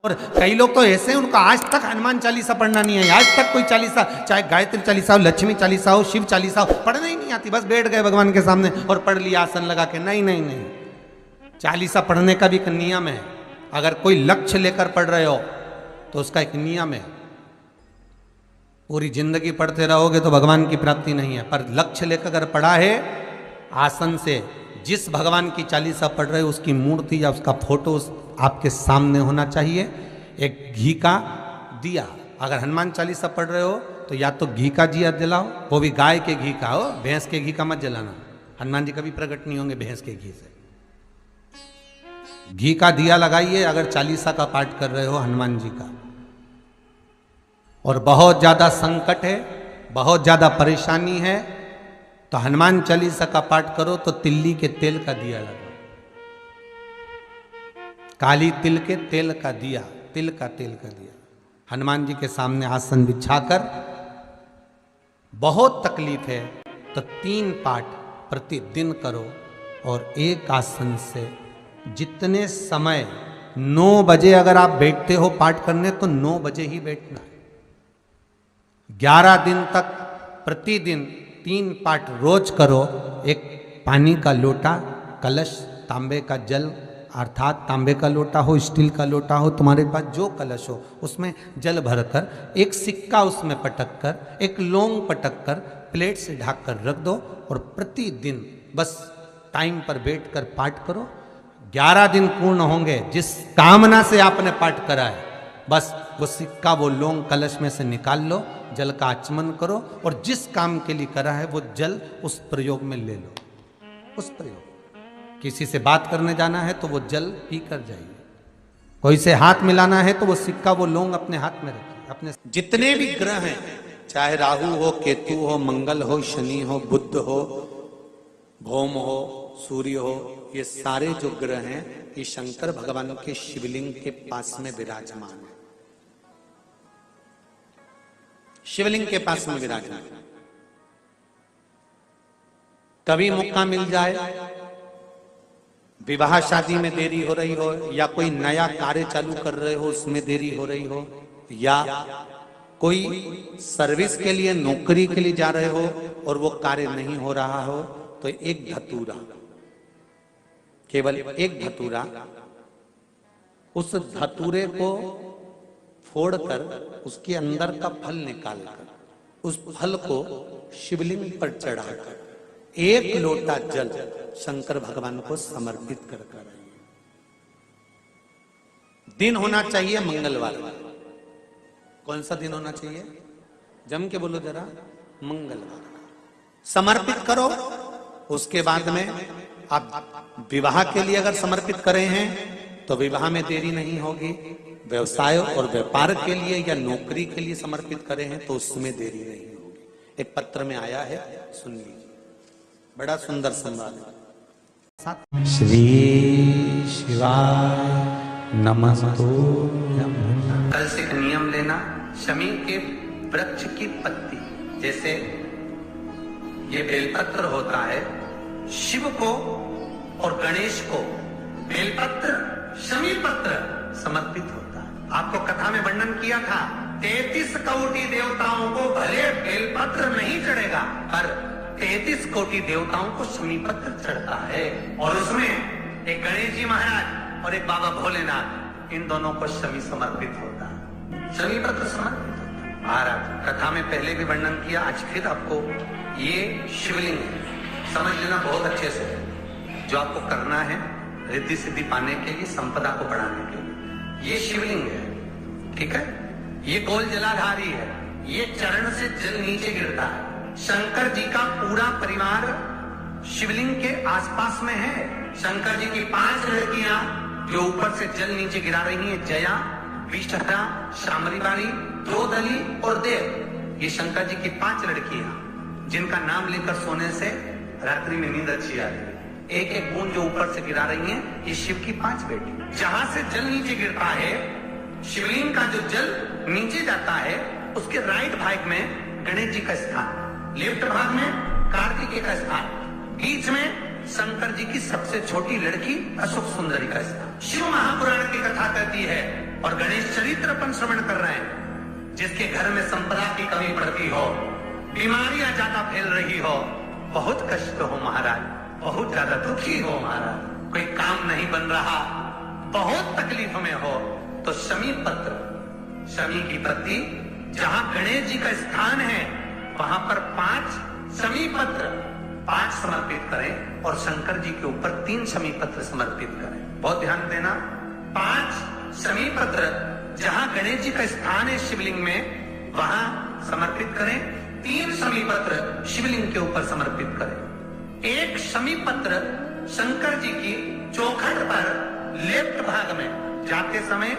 और कई लोग तो ऐसे हैं उनको आज तक हनुमान चालीसा पढ़ना नहीं है, आज तक कोई चालीसा, चाहे गायत्री चालीसा हो, लक्ष्मी चालीसा हो, शिव चालीसा हो, पढ़ना ही नहीं आती, बस बैठ गए भगवान के सामने और पढ़ लिया आसन लगा के। नहीं नहीं नहीं, चालीसा पढ़ने का भी एक नियम है। अगर कोई लक्ष्य लेकर पढ़ रहे हो तो उसका एक नियम है। पूरी जिंदगी पढ़ते रहोगे तो भगवान की प्राप्ति नहीं है, पर लक्ष्य लेकर अगर पढ़ा है आसन से, जिस भगवान की चालीसा पढ़ रहे हो उसकी मूर्ति या उसका फोटो आपके सामने होना चाहिए। एक घी का दिया, अगर हनुमान चालीसा पढ़ रहे हो तो या तो घी का दिया जलाओ, वो भी गाय के घी का हो, भैंस के घी का मत जलाना। हनुमान जी कभी प्रकट नहीं होंगे भैंस के घी से। घी का दिया लगाइए अगर चालीसा का पाठ कर रहे हो हनुमान जी का। और बहुत ज्यादा संकट है, बहुत ज्यादा परेशानी है तो हनुमान चालीसा का पाठ करो तो तिल्ली के तेल का दिया लगाओ, काली तिल के तेल का दिया, तिल का तेल का दिया हनुमान जी के सामने आसन बिछाकर। बहुत तकलीफ है तो 3 पाठ प्रतिदिन करो और एक आसन से जितने समय 9 बजे अगर आप बैठते हो पाठ करने तो 9 बजे ही बैठना है। 11 दिन तक प्रतिदिन 3 पाठ रोज करो। एक पानी का लोटा, कलश, तांबे का जल अर्थात तांबे का लोटा हो, स्टील का लोटा हो, तुम्हारे पास जो कलश हो उसमें जल भरकर, एक सिक्का उसमें पटक कर, एक लौंग पटक कर प्लेट से ढक कर रख दो और प्रतिदिन बस टाइम पर बैठकर पाठ करो। 11 दिन पूर्ण होंगे, जिस कामना से आपने पाठ करा है बस वो सिक्का, वो लौंग कलश में से निकाल लो, जल का आचमन करो और जिस काम के लिए करा है वो जल उस प्रयोग में ले लो। उस प्रयोग, किसी से बात करने जाना है तो वो जल पी कर जाइए, कोई से हाथ मिलाना है तो वो सिक्का, वो लौंग अपने हाथ में रखिए। अपने जितने भी ग्रह हैं, चाहे राहु हो, केतु हो, मंगल हो, शनि हो, बुध हो, भौम हो, सूर्य हो, ये सारे जो ग्रह हैं ये शंकर भगवान के शिवलिंग के पास में विराजमान है। शिवलिंग के पास में विराजमान। कभी मौका मिल जाए, विवाह शादी में देरी हो रही हो या कोई नया कार्य चालू कर रहे हो उसमें देरी हो रही हो, या कोई सर्विस के लिए, नौकरी के लिए जा रहे हो और वो कार्य नहीं हो रहा हो, तो एक धतूरा, केवल एक धतूरा, उस धतूरे को फोड़कर उसके अंदर का फल निकालकर उस फल को शिवलिंग पर चढ़ाकर 1 लोटा जल शंकर भगवान को समर्पित कर कर। दिन होना चाहिए मंगलवार। कौन सा दिन होना चाहिए? जम के बोलो जरा, मंगलवार। समर्पित करो। उसके बाद में आप विवाह के लिए अगर समर्पित करें हैं तो विवाह में देरी नहीं होगी। व्यवसाय और व्यापार के लिए या नौकरी के लिए समर्पित करें हैं तो उसमें देरी नहीं होगी। एक पत्र में आया है, सुन लीजिए, बड़ा सुंदर संवाद है। श्री शिवाय नमस्तुभ्यं। कल से एक नियम लेना, शमी के वृक्ष की पत्ती, जैसे ये बेलपत्र होता है, शिव को और गणेश को बेलपत्र, शमी पत्र समर्पित होता है। आपको कथा में वर्णन किया था, 33 कोटि देवताओं को भले बेलपत्र नहीं चढ़ेगा पर 33 कोटि देवताओं को शमी पत्र चढ़ता है। और उसमें एक गणेश जी महाराज और एक बाबा भोलेनाथ, इन दोनों को शमी समर्पित होता है, शमी पत्र समर्पित होता है। महाराज कथा में पहले भी वर्णन किया, आज फिर आपको ये शिवलिंग समझ लेना बहुत अच्छे से। जो आपको करना है रिद्धि सिद्धि पाने के लिए, संपदा को बढ़ाने के लिए, ये शिवलिंग है, ठीक है। ये गोल जलाधारी है, ये चरण से जल नीचे गिरता है। शंकर जी का पूरा परिवार शिवलिंग के आसपास में है। शंकर जी की 5 लड़कियां जो ऊपर से जल नीचे गिरा रही हैं, जया, विष्ठा, शामरीवाणी, द्रौदली और देव, ये शंकर जी की 5 लड़कियां जिनका नाम लेकर सोने से रात्रि में नींद अच्छी आती है। एक एक बूंद जो ऊपर से गिरा रही हैं, ये शिव की 5 बेटी। जहां से जल नीचे गिरता है, शिवलिंग का जो जल नीचे जाता है, उसके राइट भाग में गणेश जी का स्थान, लेफ्ट भाग में कार्तिकेय का स्थान, बीच में शंकर जी की सबसे छोटी लड़की अशोक सुंदरी का स्थान। शिव महापुराण की कथा कहती है और गणेश चरित्र अपन श्रवण कर रहे हैं। जिसके घर में संपदा की कमी पड़ती हो, बीमारियां ज्यादा फैल रही हो, बहुत कष्ट हो महाराज, बहुत ज्यादा दुखी हो महाराज, कोई काम नहीं बन रहा, बहुत तकलीफ में हो, तो शमी पत्र, शमी की पत्ती, जहां गणेश जी का स्थान है वहां पर 5 शमी पत्र 5 समर्पित करें और शंकर जी के ऊपर 3 शमी पत्र समर्पित करें। बहुत ध्यान देना, 5 शमी पत्र जहां गणेश जी का स्थान है शिवलिंग में वहां समर्पित करें, 3 शमी पत्र शिवलिंग के ऊपर समर्पित करें। एक शमी पत्र शंकर जी की चौखट पर लेफ्ट भाग में जाते समय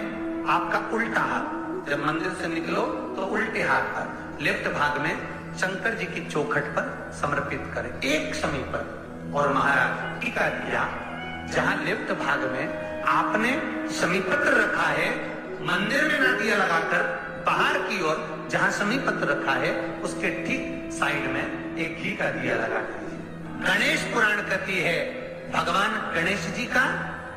आपका उल्टा हाथ, जब मंदिर से निकलो तो उल्टे हाथ पर लेफ्ट भाग में शंकर जी की चौखट पर समर्पित करें, एक शमी पत्र। और महाराज टीका दिया, जहां लेफ्ट भाग में आपने शमी पत्र रखा है, मंदिर में ना दिया लगाकर बाहर की ओर जहां शमी पत्र रखा है उसके ठीक साइड में एक घी का दिया लगा दीजिए। गणेश पुराण कहती है भगवान गणेश जी का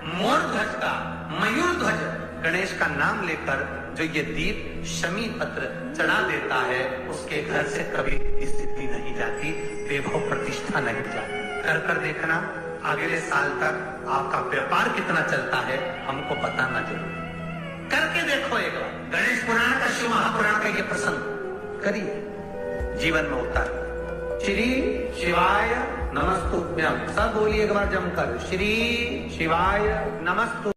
मोर ध्वज का, मयूर ध्वज गणेश का नाम लेकर जो ये दीप शमी पत्र चढ़ा देता है उसके घर से कभी स्थिति नहीं जाती, वैभव प्रतिष्ठा नहीं जाती। कर कर देखना, अगले साल तक आपका व्यापार कितना चलता है हमको बताना जरूर, करके देखो एक बार। गणेश पुराण का, शिव महापुराण का ये प्रसंग करिए, जीवन में उतार। श्री शिवाय नमस्तुभ्यम, सब बोलिए एक बार जमकर, श्री शिवाय नमस्तु।